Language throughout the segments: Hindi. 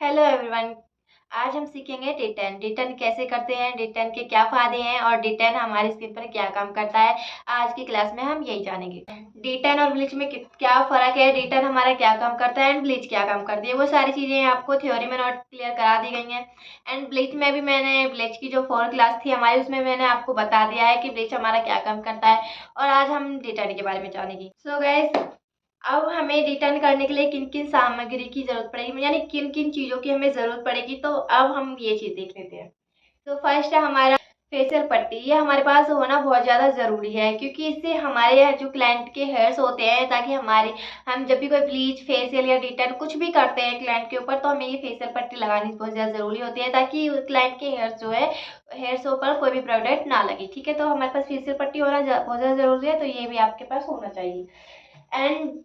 Hello everyone. आज हम सीखेंगे डिटेन। डिटेन कैसे करते हैं, डिटेन के क्या फायदे हैं और डिटेन हमारी स्किन पर क्या काम करता है। आज की क्लास में हम यही जानेंगे। डिटेन और ब्लीच में क्या फर्क है, डिटेन हमारा क्या काम करता है एंड ब्लीच क्या काम करती है, वो सारी चीजें आपको थ्योरी में नोट क्लियर करा दी गई हैं। एंड ब्लीच में भी मैंने ब्लीच की जो 4 क्लास थी हमारी, उसमें मैंने आपको बता दिया है कि ब्लीच हमारा क्या काम करता है। और आज हम डिटेन के बारे में जानेंगे। सो गाइस, अब हमें रिटर्न करने के लिए किन किन सामग्री की जरूरत पड़ेगी, यानी किन किन चीज़ों की हमें ज़रूरत पड़ेगी, तो अब हम ये चीज़ देख लेते हैं। तो फर्स्ट है हमारा फेशियल पट्टी। ये हमारे पास होना बहुत ज़्यादा ज़रूरी है, क्योंकि इससे हमारे यहाँ जो क्लाइंट के हेयर्स होते हैं, ताकि हम जब भी कोई ब्लीच, फेशियल या रिटर्न कुछ भी करते हैं क्लाइंट के ऊपर, तो हमें ये फेशियल पट्टी लगानी बहुत ज़्यादा ज़रूरी होती है, ताकि क्लाइंट के हेयर्स जो है, हेयर्स पर कोई भी प्रोडक्ट ना लगे। ठीक है, तो हमारे पास फेशियल पट्टी होना बहुत ज़्यादा ज़रूरी है, तो ये भी आपके पास होना चाहिए। एंड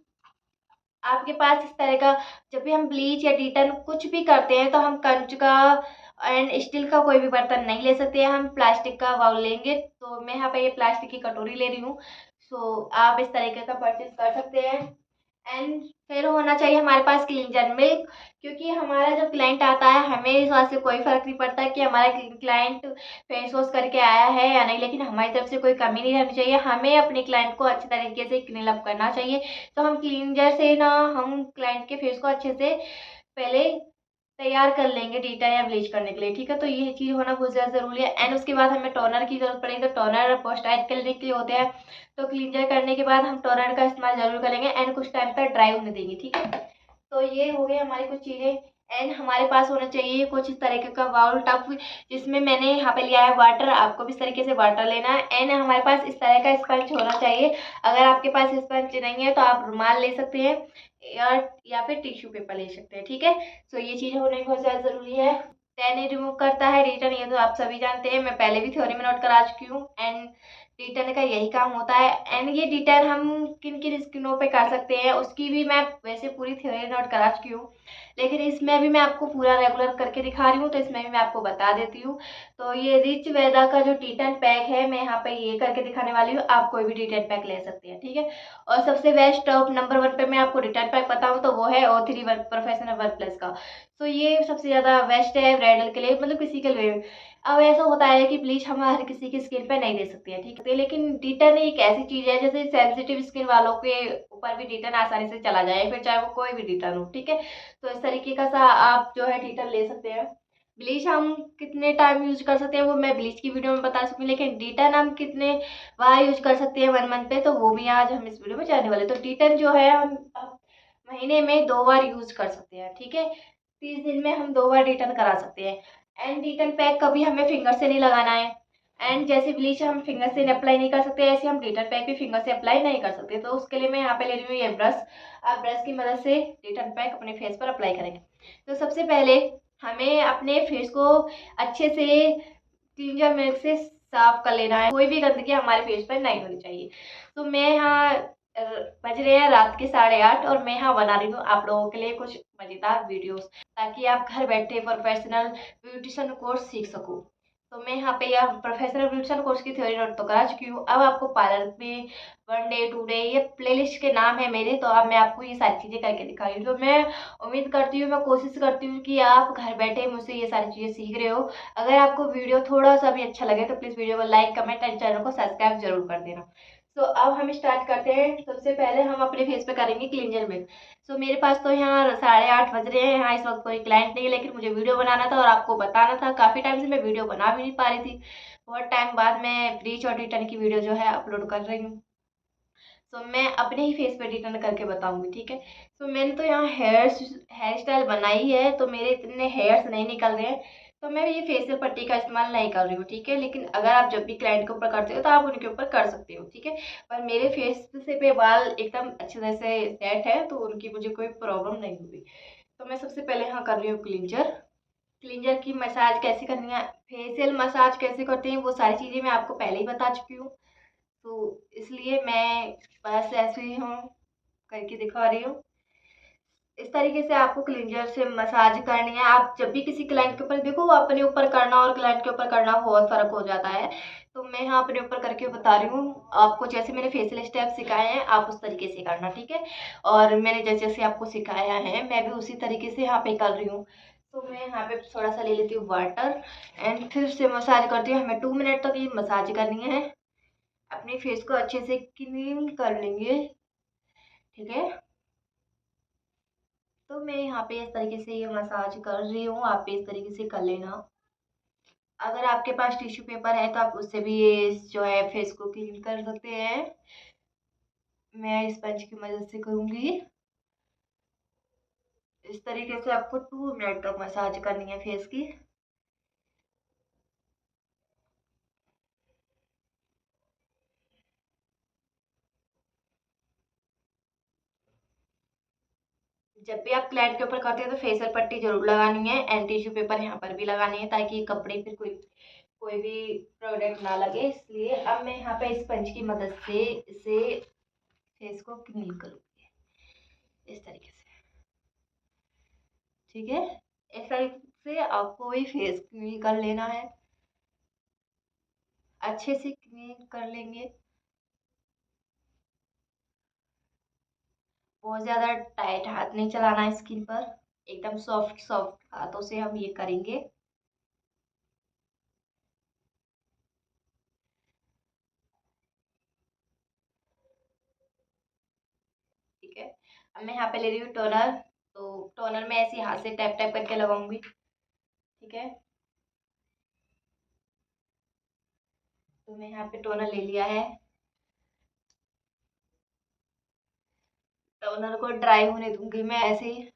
आपके पास इस तरह का, जब भी हम ब्लीच या डिटर्न कुछ भी करते हैं, तो हम कंच का एंड स्टील का कोई भी बर्तन नहीं ले सकते हैं, हम प्लास्टिक का बाउल लेंगे। तो मैं यहाँ पे ये प्लास्टिक की कटोरी ले रही हूँ। सो आप इस तरीके का परचेज कर सकते हैं। एंड फिर होना चाहिए हमारे पास क्लींजर मिल्क, क्योंकि हमारा जो क्लाइंट आता है, हमें इस बात से कोई फर्क नहीं पड़ता कि हमारा क्लाइंट फेस वॉश करके आया है या नहीं, लेकिन हमारी तरफ से कोई कमी नहीं रहनी चाहिए। हमें अपने क्लाइंट को अच्छे तरीके से क्लीन अप करना चाहिए। तो हम क्लींजर से ना, हम क्लाइंट के फेस को अच्छे से पहले तैयार कर लेंगे डिटर्न या ब्लीच करने के लिए। ठीक है, तो ये चीज़ होना बहुत ज़्यादा ज़रूरी है। एंड उसके बाद हमें टोनर की ज़रूरत पड़ेगी। तो टोनर पोस्ट टाइट करने के लिए होते हैं, तो क्लींजर करने के बाद हम टोनर का इस्तेमाल ज़रूर करेंगे एंड कुछ टाइम तक ड्राई होने देंगे। ठीक है, तो ये हो गई हमारी कुछ चीज़ें। एंड हमारे पास होना चाहिए कुछ इस तरीके का बाउल टप, जिसमें मैंने यहाँ पे लिया है वाटर। आपको भी इस तरीके से वाटर लेना है। एंड हमारे पास इस तरह का स्पंज होना चाहिए। अगर आपके पास स्पंज नहीं है, तो आप रुमाल ले सकते हैं या फिर टिश्यू पेपर ले सकते हैं। ठीक है, तो ये चीज़ होना बहुत ज़्यादा ज़रूरी है। टैन रिमूव करता है रिटर्न, ये तो आप सभी जानते हैं, मैं पहले भी थ्योरी में नोट करा चुकी हूँ। एंड डिटेन का यही काम होता है। एंड ये डिटेन हम किन किन स्किनों पे कर सकते हैं, उसकी भी मैं वैसे पूरी थ्योरी नोट करा चुकी हूँ, लेकिन इसमें भी मैं आपको पूरा रेगुलर करके दिखा रही हूँ, तो इसमें भी मैं आपको बता देती हूँ। तो ये रिच वेदा का जो डिटेन पैक है, मैं यहाँ पे ये करके दिखाने वाली हूँ। आप कोई भी डिटेन पैक ले सकते हैं। ठीक है, और सबसे बेस्ट टॉप नंबर 1 पे मैं आपको डिटेन पैक बताऊँ, तो वो है O3 work professional work plus का। तो ये सबसे ज़्यादा बेस्ट है ब्राइडल के लिए, मतलब किसी के लिए। अब ऐसा होता है कि ब्लीच हम हर किसी की स्किन पे नहीं दे सकते हैं। ठीक है, लेकिन डिटर्न एक ऐसी चीज है, जैसे सेंसिटिव स्किन वालों के ऊपर भी डिटर्न आसानी से चला जाए, फिर चाहे वो कोई भी डिटर्न हो। ठीक है, तो इस तरीके का सा आप जो है डिटर्न ले सकते हैं। ब्लीच हम कितने टाइम यूज कर सकते हैं, वो मैं ब्लीच की वीडियो में बता सकती हूँ, लेकिन डिटर्न हम कितने बार यूज कर सकते हैं 1 मंथ पे, तो वो भी आज हम इस वीडियो में जानने वाले। तो डिटर्न जो है हम महीने में 2 बार यूज कर सकते हैं। ठीक है, 30 दिन में हम 2 बार डिटर्न करा सकते हैं। एंड डिटर्न पैक कभी हमें फिंगर से नहीं लगाना है। एंड जैसे ब्लीच हम फिंगर से अप्लाई नहीं कर सकते, ऐसे हम डिटर्न पैक भी फिंगर से अप्लाई नहीं कर सकते। तो उसके लिए मैं यहाँ पे ले रही हूँ ये ब्रश। आप ब्रश की मदद से डिटर्न पैक अपने फेस पर अप्लाई करेंगे। तो सबसे पहले हमें अपने फेस को अच्छे से क्लींजर मिल्क से साफ कर लेना है। कोई भी गंदगी हमारे फेस पर नहीं होनी चाहिए। तो मैं यहाँ बज रहे हैं रात के 8:30, और मैं यहाँ बना रही हूँ आप लोगों के लिए कुछ मजेदार वीडियोस, ताकि आप घर बैठे प्रोफेशनल ब्यूटिशियन कोर्स सीख सको। तो मैं यहाँ पे यह प्रोफेशनल ब्यूटिशियन कोर्स की थ्योरी नोट तो करा चुकी हूँ। अब आपको पार्लर में 1 डे 2 डे, ये प्लेलिस्ट के नाम है मेरे, तो अब मैं आपको ये सारी चीज़ें करके दिखा रही हूँ। तो मैं उम्मीद करती हूँ, मैं कोशिश करती हूँ कि आप घर बैठे मुझसे ये सारी चीज़ें सीख रहे हो। अगर आपको वीडियो थोड़ा सा भी अच्छा लगे, तो प्लीज़ वीडियो को लाइक, कमेंट एंड चैनल को सब्सक्राइब जरूर कर देना। तो अब हम स्टार्ट करते हैं। सबसे पहले हम अपने फेस पे करेंगे क्लींजर मिल्क। सो मेरे पास तो यहाँ 8:30 बज रहे हैं। यहाँ इस वक्त कोई क्लाइंट नहीं है, लेकिन मुझे वीडियो बनाना था और आपको बताना था। काफ़ी टाइम से मैं वीडियो बना भी नहीं पा रही थी, बहुत टाइम बाद मैं ब्लीच और डिटर्न की वीडियो जो है अपलोड कर रही हूँ। तो मैं अपने ही फेस पे डिटर्न करके बताऊंगी। ठीक है, तो मैंने तो यहाँ हेयर स्टाइल बनाई है, तो मेरे इतने हेयर्स नहीं निकल रहे हैं, तो मैं ये फेशियल पट्टी का इस्तेमाल नहीं कर रही हूँ। ठीक है, लेकिन अगर आप जब भी क्लाइंट के ऊपर करते हो, तो आप उनके ऊपर कर सकते हो। ठीक है, पर मेरे फेस से पे बाल एकदम अच्छे तरह से सेट है, तो उनकी मुझे कोई प्रॉब्लम नहीं हुई। तो मैं सबसे पहले यहाँ कर रही हूँ क्लिंजर। क्लिंजर की मसाज कैसे करनी है, फेशियल मसाज कैसे करते हैं, वो सारी चीज़ें मैं आपको पहले ही बता चुकी हूँ। तो इसलिए मैं बस ऐसे ही हूँ करके दिखा रही हूँ। इस तरीके से आपको क्लिंजर से मसाज करनी है। आप जब भी किसी क्लाइंट के ऊपर, देखो वो अपने ऊपर करना और क्लाइंट के ऊपर करना बहुत फर्क हो जाता है। तो मैं यहाँ अपने ऊपर करके बता रही हूँ आपको। जैसे मैंने फेशियल स्टेप सिखाए हैं, आप उस तरीके से करना। ठीक है, और मैंने जैसे जैसे आपको सिखाया है, मैं भी उसी तरीके से यहाँ पे कर रही हूँ। तो मैं यहाँ पे थोड़ा सा ले लेती हूँ वाटर एंड फिर से मसाज करती हूँ। हमें 2 मिनट तक ये मसाज करनी है। अपने फेस को अच्छे से क्लीन कर लेंगे, ठीक है। तो मैं यहाँ पे इस तरीके से ये मसाज कर रही हूँ, आप भी इस तरीके से कर लेना। अगर आपके पास टिश्यू पेपर है तो आप उससे भी ये जो है फेस को क्लीन कर सकते हैं। मैं स्पंज की मदद से करूँगी। इस तरीके से आपको 2 मिनट तक मसाज करनी है फेस की। जब भी आप क्लाइंट के ऊपर करते हैं तो फेशियल पट्टी जरूर लगानी है एंड टिश्यू पेपर यहाँ पर भी लगानी है, ताकि कपड़े पे कोई कोई भी प्रोडक्ट ना लगे। इसलिए अब मैं यहाँ पे स्पंज की मदद से इसे फेस को क्लीन करूँगी इस तरीके से, ठीक है। इस तरीके से आपको भी फेस क्लीन कर लेना है, अच्छे से क्लीन कर लेंगे। बहुत ज़्यादा टाइट हाथ नहीं चलाना है स्किन पर, एकदम सॉफ्ट सॉफ्ट हाथों से हम ये करेंगे। ठीक है, अब मैं यहाँ पे ले रही हूँ टोनर। तो टोनर में ऐसे हाथ से टैप टैप करके लगाऊंगी, ठीक है। तो मैं यहाँ पे टोनर ले लिया है। टोनर को ड्राई होने दूंगी मैं ऐसे ही।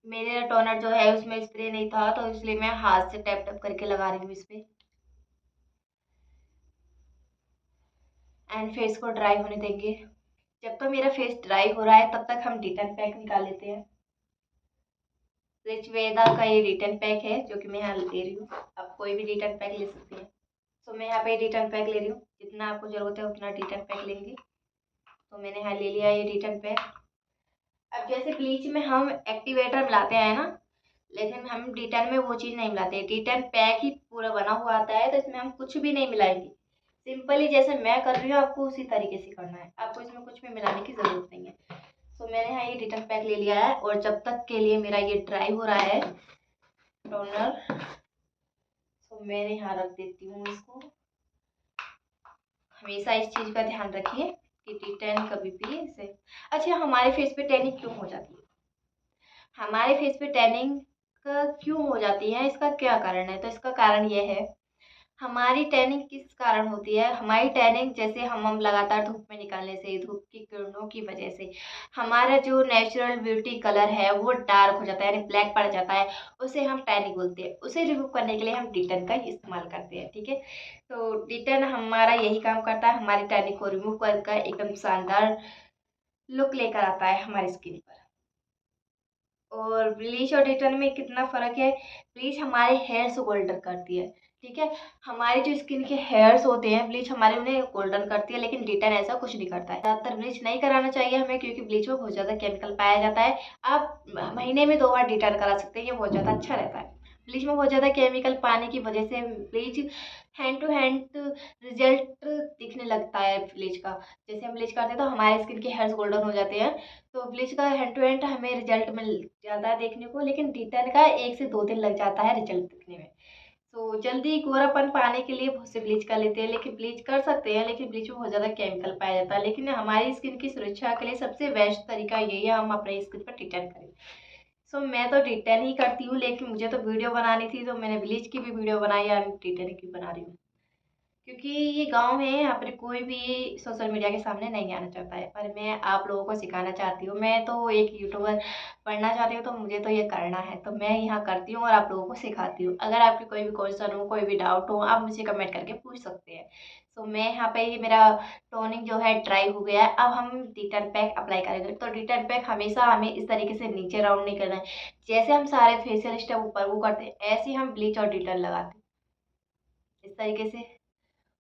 मेरे टोनर जो है उसमें स्प्रे नहीं था, तो इसलिए मैं हाथ से टैप टैप करके लगा रही हूँ इस पे एंड फेस को ड्राई होने देंगे। जब तक मेरा फेस ड्राई हो रहा है तब तक हम डिटन पैक निकाल लेते हैं। रिच वेदा का ये रिटर्न पैक है जो कि मैं यहाँ ले रही हूँ। आप कोई भी रिटर्न पैक ले सकते हैं। तो मैं यहाँ पे रिटर्न पैक ले रही हूँ, जितना आपको ज़रूरत है उतना रिटर्न पैक लेंगे। तो मैंने यहाँ ले लिया ये रिटर्न पैक। अब जैसे ब्लीच में हम एक्टिवेटर मिलाते हैं ना, लेकिन हम डिटर्न में वो चीज़ नहीं मिलाते। डिटर्न पैक ही पूरा बना हुआ आता है, तो इसमें हम कुछ भी नहीं मिलाएंगे। सिंपली जैसे मैं कर रही हूँ आपको उसी तरीके से करना है, आपको इसमें कुछ भी मिलाने की ज़रूरत नहीं है। तो मैंने यहाँ ये रिटर्न पैक ले लिया है और जब तक के लिए मेरा ये ड्राई हो रहा है टोनर, तो मैंने यहाँ रख देती हूँ इसको। हमेशा इस चीज़ का ध्यान रखिए कि टी10 कभी भी इसे। अच्छा, हमारे फेस पे टैनिंग क्यों हो जाती है? हमारे फेस पे टैनिंग क्यों हो जाती है, इसका क्या कारण है? तो इसका कारण ये है, हमारी टैनिंग किस कारण होती है। हमारी टैनिंग जैसे हम लगातार धूप में निकलने से, धूप की किरणों की वजह से हमारा जो नेचुरल ब्यूटी कलर है वो डार्क हो जाता है, यानी ब्लैक पड़ जाता है। उसे हम टैनिंग बोलते हैं। उसे रिमूव करने के लिए हम डिटन का इस्तेमाल करते हैं, ठीक है। तो डिटन हमारा यही काम करता है, हमारी टैनिंग को रिमूव कर एकदम शानदार लुक लेकर आता है हमारी स्किन पर। और ब्लीच और डिटन में कितना फ़र्क है। ब्लीच हमारे हेयर्स को गोल्डन करती है, ठीक है। हमारे जो स्किन के हेयर्स होते हैं, ब्लीच हमारे उन्हें गोल्डन करती है, लेकिन डिटन ऐसा कुछ नहीं करता है। ज़्यादातर ब्लीच नहीं कराना चाहिए हमें, क्योंकि ब्लीच में बहुत ज़्यादा केमिकल पाया जाता है। आप महीने में 2 बार डिटन करा सकते हैं, ये बहुत ज़्यादा अच्छा रहता है। ब्लीच में बहुत ज़्यादा केमिकल पाने की वजह से bleach hand to hand result दिखने लगता है ब्लीच का। जैसे हम ब्लीच करते हैं तो हमारे स्किन के हेयर्स गोल्डन हो जाते हैं, तो ब्लीच का हैंड टू हैंड हमें रिजल्ट मिल जाता है देखने को, लेकिन डिटन का 1 से 2 दिन लग जाता है रिजल्ट दिखने में। तो जल्दी गोरापन पाने के लिए बहुत से ब्लीच कर लेते हैं, लेकिन ब्लीच कर सकते हैं, लेकिन ब्लीच में बहुत ज़्यादा केमिकल पाया जाता है। लेकिन हमारी स्किन की सुरक्षा के लिए सबसे बेस्ट तरीका यही है, हम अपने स्किन पर डिटन करें। सो मैं तो डिटन ही करती हूँ, लेकिन मुझे तो वीडियो बनानी थी तो मैंने ब्लीच की भी वीडियो बनाई और डिटन की बना रही हूँ। क्योंकि ये गांव है, यहाँ पर कोई भी सोशल मीडिया के सामने नहीं आना चाहता है, पर मैं आप लोगों को सिखाना चाहती हूँ। मैं तो एक यूट्यूबर बनना चाहती हूँ, तो मुझे तो ये करना है, तो मैं यहाँ करती हूँ और आप लोगों को सिखाती हूँ। अगर आपकी कोई भी क्वेश्चन हो, कोई भी डाउट हो, आप मुझे कमेंट करके पूछ सकते हैं। तो मैं यहाँ पे ये मेरा टोनिंग जो है ड्राई हो गया है। अब हम डिटर्न पैक अप्लाई करेंगे। तो डिटर्न पैक हमेशा हमें इस तरीके से नीचे राउंड नहीं करना है। जैसे हम सारे फेशियल स्टेप ऊपर वो करते हैं, ऐसे ही हम ब्लीच और डिटर्न लगाते हैं इस तरीके से।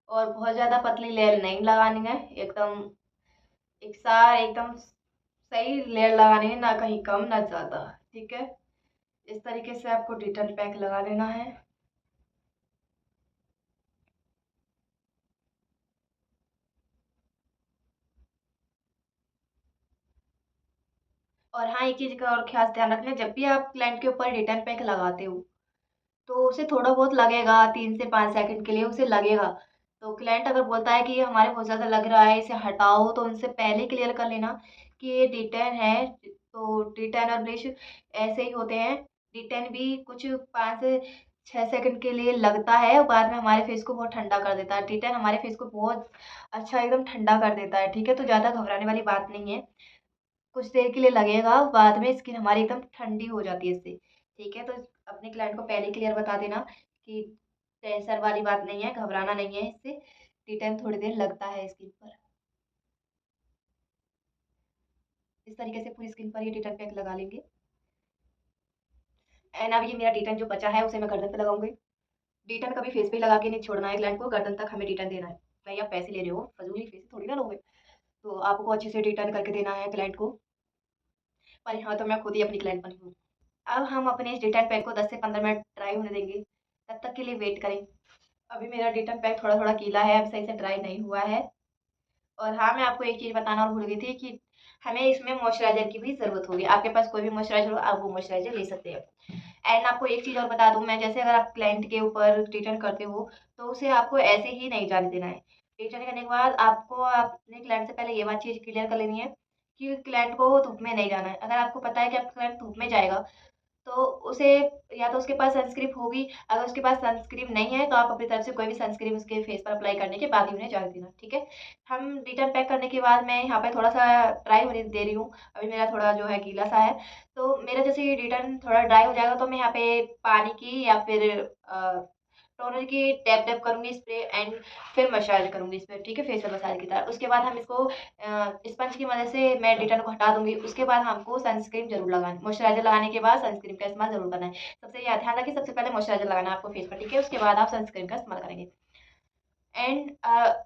और बहुत ज़्यादा पतली लेयर नहीं लगानी है, एकदम एक सार एकदम सही लेयर लगानी है, ना कहीं कम ना ज़्यादा, ठीक है। इस तरीके से आपको डिटर्न पैक लगा लेना है। और हाँ, एक चीज़ का और खास ध्यान रखना, जब भी आप क्लाइंट के ऊपर रिटर्न पैक लगाते हो, तो उसे थोड़ा बहुत लगेगा, 3 से 5 सेकंड के लिए उसे लगेगा। तो क्लाइंट अगर बोलता है कि ये हमारे बहुत ज़्यादा लग रहा है, इसे हटाओ, तो उनसे पहले क्लियर कर लेना कि ये D10 है। तो D10 और ब्लिच ऐसे ही होते हैं। D10 भी कुछ 5 से 6 सेकंड के लिए लगता है और बाद में हमारे फेस को बहुत ठंडा कर देता है। D10 हमारे फेस को बहुत अच्छा एकदम ठंडा कर देता है, ठीक है? तो ज़्यादा घबराने वाली बात नहीं है। कुछ देर के लिए लगेगा, बाद में स्किन हमारी एकदम ठंडी हो जाती है इससे, ठीक है? तो अपने क्लाइंट को पहले क्लियर बता देना कि टेंशन वाली बात नहीं है, घबराना नहीं है इससे, टी-टाइम थोड़ी देर लगता है स्किन पर। इस तरीके से पूरी स्किन पर ये टी-टाइम पैक लगा लेंगे। एंड अब ये मेरा टी-टाइम जो बचा है उसे मैं गर्दन पे लगाऊँगी। टी-टाइम कभी फेस पे लगा के नहीं छोड़ना है क्लाइंट को, गर्दन तक हमें टी-टाइम देना है। भई आप पैसे ले रहे हो, फ़िज़ूल फेस थोड़ी ना लोगे। तो आपको अच्छे से टी-टाइम करके देना है क्लाइंट को। पर यहाँ तो मैं खुद ही अपनी क्लाइंट बनी हूँ। अब हम अपने इस डी10 पैक को 10 से 15 मिनट ड्राई होने देंगे, तब तक के लिए वेट करें। अभी मेरा डी10 पैक थोड़ा-थोड़ा गीला है, अब सही से ड्राई नहीं हुआ है। और हाँ, मैं आपको एक चीज़ बताना और भूल गई थी कि हमें इसमें मॉइस्चराइज़र की भी ज़रूरत होगी। आपके पास कोई भी मॉइस्चराइज़र हो, आप वो मॉइस्चराइज़र ले सकते हैं। एंड आपको एक चीज़ और बता दूँ मैं, जैसे अगर आप क्लाइंट के ऊपर डी10 करते हो, तो उसे आपको ऐसे ही नहीं जाने देना है। डी10 करने के बाद आपको अपने क्लाइंट से पहले ये बात चीज़ क्लियर कर लेनी है कि क्लाइंट को धूप में नहीं जाना है। अगर आपको पता है कि आपका क्लाइंट धूप में जाएगा, तो उसे या तो उसके पास सनस्क्रीन होगी, अगर उसके पास सनस्क्रीन नहीं है तो आप अपनी तरफ से कोई भी सनस्क्रीन उसके फेस पर अप्लाई करने के बाद ही उन्हें जाने देना, ठीक है? हम रिटर्न पैक करने के बाद मैं यहाँ पे थोड़ा-सा ड्राई होने दे रही हूँ, अभी मेरा थोड़ा जो है गीला-सा है, तो मेरा जैसे ये रिटर्न थोड़ा ड्राई हो जाएगा तो मैं यहाँ पे पानी की या फिर टोनर की टैप-टैप करूँगी इस पे एंड फिर मसाज करूँगी इस पे, ठीक है? फेशियल मसाज की तरह। उसके बाद हम इसको स्पंज की मदद से मैं रिटर्न को हटा दूँगी, उसके बाद हमको सनस्क्रीन ज़रूर लगानी मॉइस्चराइज़र लगाने के बाद सनस्क्रीन का इस्तेमाल ज़रूर करना है। सबसे ये ध्यान रखिए सबसे पहले मॉइस्चराइज़र लगाना है आपको फेस पर, ठीक है? उसके बाद आप सनस्क्रीन का इस्तेमाल करेंगे। एंड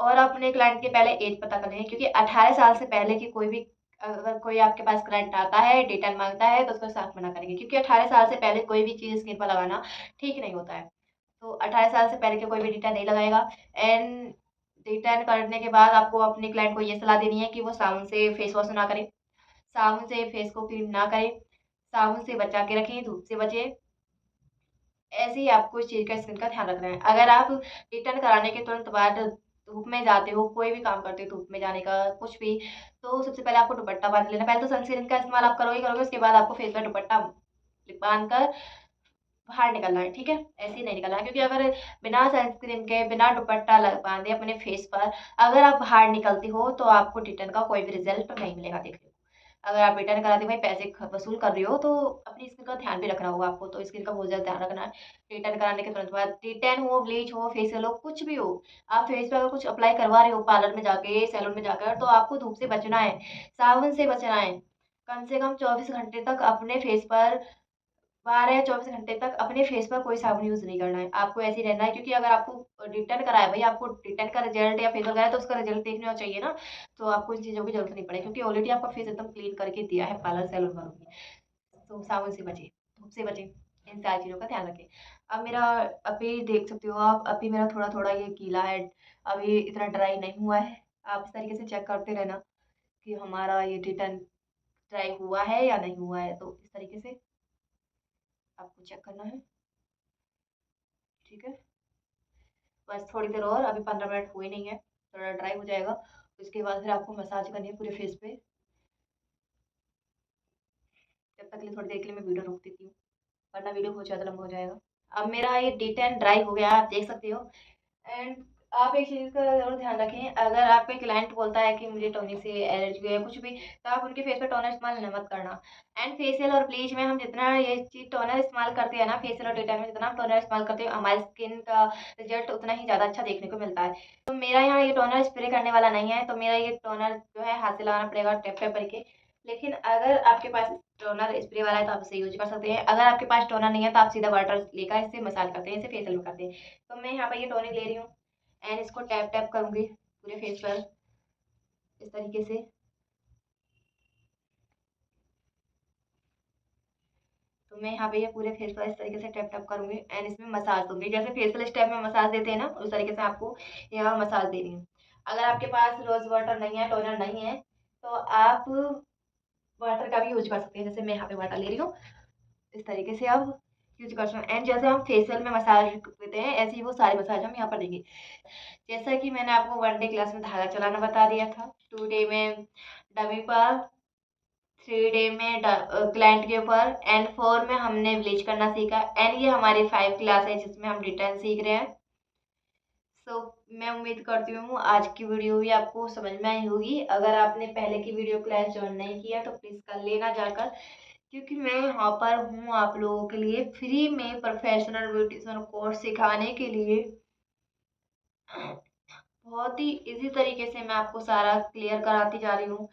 और अपने क्लाइंट की पहले एज पता कर लेंगे क्योंकि 18 साल से पहले की कोई भी अगर कोई आपके पास क्लाइंट आता है, डिटेल माँगता है, तो उसको साफ मना करेंगे क्योंकि 18 साल से पहले कोई भी चीज़ स्किन पर लगाना ठीक नहीं होता है। तो 18 साल से पहले के कोई भी डिटेल नहीं लगाएगा एंड डिटेल करने के बाद आपको अपने क्लाइंट को ये सलाह देनी है कि वो साबुन से फेस वॉश ना करें, साबुन से फेस को क्लीन ना करें, साबुन से बचा के रखें, धूप से बचें। ऐसे ही आपको इस चीज़ का स्किन का ध्यान रखना है। अगर आप रिटर्न कराने के तुरंत बाद धूप में जाते हो, कोई भी काम करते हो धूप में जाने का कुछ भी, तो सबसे पहले आपको दुपट्टा बाँध लेना। पहले तो सनस्क्रीन का इस्तेमाल आप करोगे ही करोगे, उसके बाद आपको फेस पे दुपट्टा बाँध कर बाहर निकलना है, ठीक है? ऐसे ही नहीं निकलना है क्योंकि अगर बिना सनस्क्रीन के, बिना दुपट्टा बाँधे अपने फेस पर अगर आप बाहर निकलती हो, तो आपको रिटर्न का कोई भी रिज़ल्ट नहीं मिलेगा देखने को। अगर आप रिटर्न कराते भाई पैसे वसूल कर रही हो, तो अपनी स्किन का ध्यान भी रखना होगा आपको, तो स्किन का बहुत ज़्यादा ध्यान रखना है। रिटर्न कराने के तुरंत बाद डी10 हो, ब्लीच हो, फेशियल हो, कुछ भी हो, आप फेस पे अगर कुछ अप्लाई करवा रहे हो पार्लर में जाके, सैलून में जाकर, तो आपको धूप से बचना है, साबुन से बचना है। कम से कम 24 घंटे तक अपने फेस पर 12 या 24 घंटे तक अपने फेस पर कोई साबुन यूज़ नहीं करना है। आपको ऐसे ही रहना है क्योंकि अगर आपको रिटर्न करा है भई, आपको रिटर्न का रिज़ल्ट या फेशियल कराया है तो उसका रिज़ल्ट देखना चाहिए ना, तो आपको इन चीज़ों की ज़रूरत नहीं पड़ेगी क्योंकि ऑलरेडी आपका फेस एकदम क्लीन करके दिया है पार्लर सैलून वालों ने। तो साबुन से बचें, धूप से बचें, इन सारी चीज़ों का ध्यान रखें। अब मेरा अभी देख सकते हो आप, अभी मेरा थोड़ा-थोड़ा ये गीला है, अभी इतना ड्राई नहीं हुआ है। आप इस तरीके से चेक करते रहना कि हमारा ये रिटर्न ड्राई हुआ है या नहीं हुआ है, तो इस तरीके से आपको चेक करना है, ठीक है? बस थोड़ी देर और, अभी 15 मिनट हुए नहीं है, थोड़ा ड्राई हो जाएगा। उसके बाद फिर आपको मसाज करनी है पूरे फेस पे। तब तक के लिए थोड़ी देर के लिए मैं वीडियो रोक देती हूँ, वरना वीडियो बहुत ज़्यादा लंबा हो जाएगा। अब मेरा ये डी10 ड्राई हो गया है, आप देख सकते हो। एंड आप एक चीज़ का ज़रूर ध्यान रखें, अगर आपका क्लाइंट बोलता है कि मुझे टोनिक से एलर्जी है कुछ भी, तो आप उनके फेस पे टोनर इस्तेमाल मत करना। एंड फेशियल और ब्लीच में हम जितना ये चीज़ टोनर इस्तेमाल करते हैं ना, फेशियल और डिटेल में जितना हम टोनर इस्तेमाल करते हैं, हमारी स्किन का रिजल्ट उतना ही ज़्यादा अच्छा देखने को मिलता है। तो मेरा यहाँ ये टोनर स्प्रे करने वाला नहीं है, तो मेरा ये टोनर जो है हाथ से लगाना पड़ेगा टैप-टैप करके। लेकिन अगर आपके पास टोनर स्प्रे वाला है तो आप इसे यूज़ कर सकते हैं। अगर आपके पास टोनर नहीं है तो आप सीधा वाटर लेकर इससे मसाज करते हैं, इसे फेशियल में करते हैं। तो मैं यहाँ पे ये टोनिक ले रही हूँ एंड इसको टैप टैप करूँगी पूरे फेस पर इस तरीके से। तो मैं यहाँ पे ये पूरे फेस पर इस तरीके से टैप टैप करूँगी एंड इसमें मसाज दूँगी। जैसे फेशियल स्टेप में मसाज देते हैं ना, उस तरीके से आपको यहाँ मसाज देनी है। अगर आपके पास रोज़ वाटर नहीं है, टोनर नहीं है, तो आप वाटर का भी यूज कर सकते हैं, जैसे मैं यहाँ पे वाटर ले रही हूँ, इस तरीके से आप यूज कर सकते हैं। एंड जैसे हम फेशियल में मसाज देते हैं, ऐसे ही वो सारे मसाज हम यहाँ पर देंगे। जैसा कि मैंने आपको 1 डे क्लास में धागा चलाना बता दिया था, 2 डे में डमी पर, 3 डे में क्लाइंट के ऊपर, एंड 4 में हमने ब्लीच करना सीखा। एंड ये हमारी 5 क्लास है जिसमें हम डिटेन सीख रहे हैं। सो मैं उम्मीद करती हूँ आज की वीडियो भी आपको समझ में आई होगी। अगर आपने पहले की वीडियो क्लास ज्वाइन नहीं किया तो प्लीज़ कर लेना जाकर, क्योंकि मैं यहाँ पर हूँ आप लोगों के लिए फ्री में प्रोफेशनल ब्यूटिशियन कोर्स सिखाने के लिए। बहुत ही इजी तरीके से मैं आपको सारा क्लियर कराती जा रही हूँ।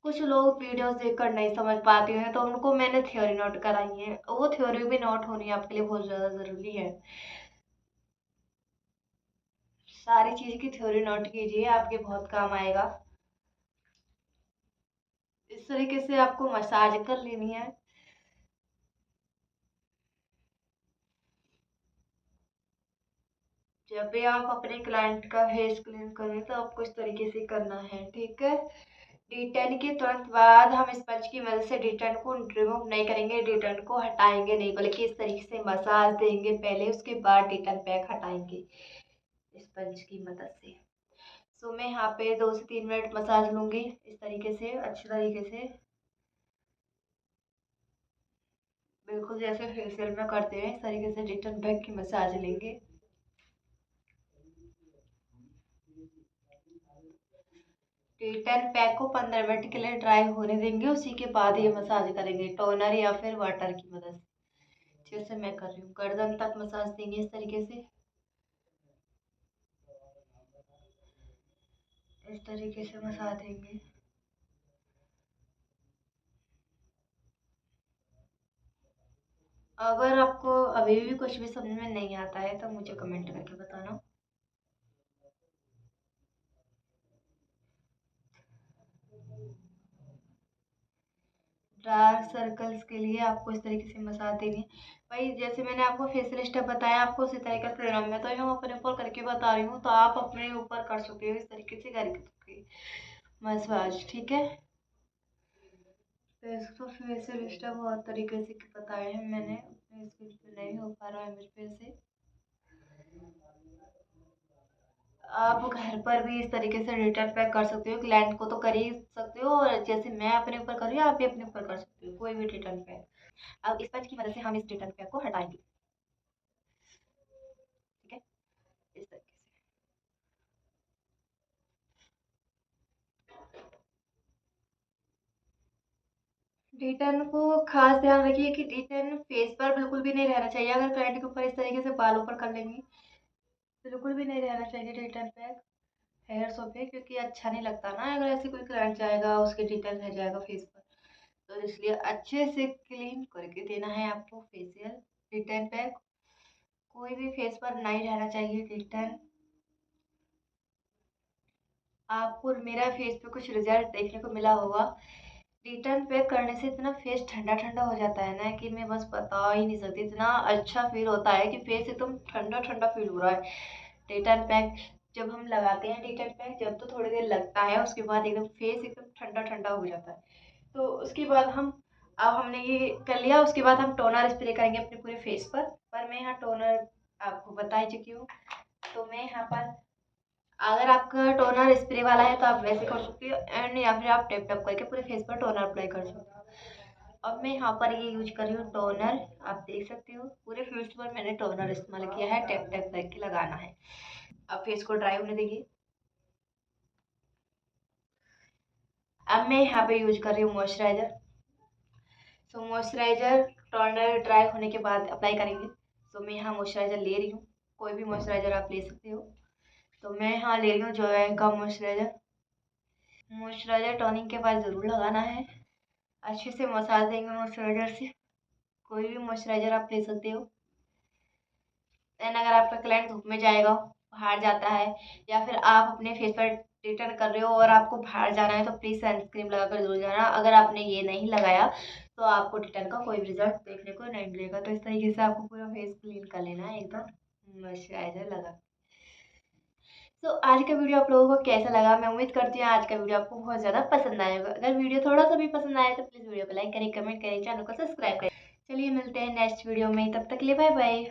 कुछ लोग वीडियोस देखकर नहीं समझ पाते हैं, तो उनको मैंने थ्योरी नोट कराई है, वो थ्योरी भी नोट होनी आपके लिए बहुत ज़्यादा ज़रूरी है। सारी चीज़ की थ्योरी नोट कीजिए, आपके बहुत काम आएगा। इस तरीके से आपको मसाज कर लेनी है। जब भी आप अपने क्लाइंट का फेस क्लीन करें तो आपको इस तरीके से करना है, ठीक है। डिटेन के तुरंत बाद हम स्पंज की मदद से डिटेन को रिमूव नहीं करेंगे, डिटेन को हटाएंगे नहीं, बल्कि इस तरीके से मसाज देंगे पहले, उसके बाद डिटेन पैक हटाएंगे स्पंज की मदद से। सो मैं यहाँ पे 2 से 3 मिनट मसाज लूंगी इस तरीके से, अच्छे तरीके से, बिल्कुल जैसे फेशियल में करते हैं इस तरीके से डिटेन पैक की मसाज लेंगे। डिटेन पैक को 15 मिनट के लिए ड्राई होने देंगे, उसी के बाद ये मसाज करेंगे टोनर या फिर वाटर की मदद से, जैसे मैं कर रही हूँ। गर्दन तक मसाज देंगे इस तरीके से, इस तरीके से मसाज देंगे। अगर आपको अभी भी कुछ भी समझ में नहीं आता है तो मुझे कमेंट करके बताना। डार्क सर्कल्स के लिए आपको इस तरीके से मसाज देनी है। भाई जैसे मैंने आपको फेशियल स्टेप बताया, आपको उसी तरीके से देना है। मैं तो यहाँ अपने ऊपर करके बता रही हूँ, तो आप अपने ऊपर कर सकते हो इस तरीके से करके मसाज, ठीक है। फेस तो फेशियल स्टेप बहुत तरीके से बताए हैं मैंने, अपने स्किन पे नहीं हो पा रहा है मेरे पे से। आप घर पर भी इस तरीके से रिटर्न पैक कर सकते हो, क्लाइंट को तो कर ही सकते हो, और जैसे मैं अपने ऊपर कर रही हूँ आप भी अपने ऊपर कर सकते हो कोई भी रिटर्न पैक। अब स्पंज की मदद से हम इस रिटर्न पैक को हटाएंगे, ठीक है, इस तरीके से। डिटेन को खास ध्यान रखिए कि डिटेन फेस पर बिल्कुल भी नहीं रहना चाहिए। अगर क्लाइंट के ऊपर इस तरीके से बालों पर कर लेंगे, बिल्कुल भी नहीं रहना चाहिए डिटेन पैक हेयर्सों पे, क्योंकि अच्छा नहीं लगता ना, अगर ऐसे कोई क्लाइंट जाएगा उसके डिटेन रह जाएगा फेस पर। तो इसलिए अच्छे से क्लीन करके देना है आपको फेशियल डिटेन पैक। कोई भी फेस पर नहीं रहना चाहिए डिटेन। आपको मेरा फेस पे कुछ रिजल्ट देखने को मिला होगा। रिटर्न पैक करने से इतना फेस ठंडा ठंडा हो जाता है ना, कि मैं बस बता ही नहीं सकती। इतना अच्छा फील होता है कि फेस एकदम ठंडा ठंडा फील हो रहा है। रिटर्न पैक जब हम लगाते हैं, रिटर्न पैक जब तो थोड़ी देर लगता है, उसके बाद एकदम फेस एकदम ठंडा ठंडा हो जाता है। तो उसके बाद हम, अब हमने ये कर लिया, उसके बाद हम टोनर स्प्रे करेंगे अपने पूरे फेस पर मैं यहाँ टोनर आपको बता ही चुकी हूँ। तो मैं यहाँ पर, अगर आपका टोनर स्प्रे वाला है तो आप वैसे कर सकते हो, एंड या फिर आप टैप टैप करके पूरे फेस पर टोनर अप्लाई कर सकते हो। अब मैं यहाँ पर ये यूज कर रही हूँ टोनर, आप देख सकते हो पूरे फेस पर मैंने टोनर इस्तेमाल किया है, टैप टैप करके लगाना है। अब फेस को ड्राई होने देंगे। अब मैं यहाँ पे यूज कर रही हूँ मॉइस्चराइजर। सो मॉइस्चराइजर टोनर ड्राई होने के बाद अप्लाई करेंगे। सो मैं यहाँ मॉइस्चराइजर ले रही हूँ, कोई भी मॉइस्चराइजर आप ले सकते हो। तो मैं यहाँ ले रही हूँ जोया का मॉइस्चराइजर। मॉइस्चराइजर टोनिंग के बाद ज़रूर लगाना है, अच्छे से मसाज देंगे मॉइस्चराइजर से। कोई भी मॉइस्चराइजर आप ले सकते हो। देन अगर आपका क्लाइंट धूप में जाएगा, बाहर जाता है, या फिर आप अपने फेस पर रिटर्न कर रहे हो और आपको बाहर जाना है, तो प्लीज़ सनस्क्रीन लगाकर जरूर जाना। अगर आपने ये नहीं लगाया तो आपको रिटर्न का कोई रिजल्ट देखने को नहीं मिलेगा। तो इस तरीके से आपको पूरा फेस क्लीन कर लेना है एकदम मॉइस्चराइजर लगा। तो आज का वीडियो आप लोगों को कैसा लगा? मैं उम्मीद करती हूँ आज का वीडियो आपको बहुत ज़्यादा पसंद आएगा। अगर वीडियो थोड़ा सा भी पसंद आया तो प्लीज़ वीडियो को लाइक करें, कमेंट करें, चैनल को सब्सक्राइब करें। चलिए मिलते हैं नेक्स्ट वीडियो में, तब तक के लिए बाय बाय।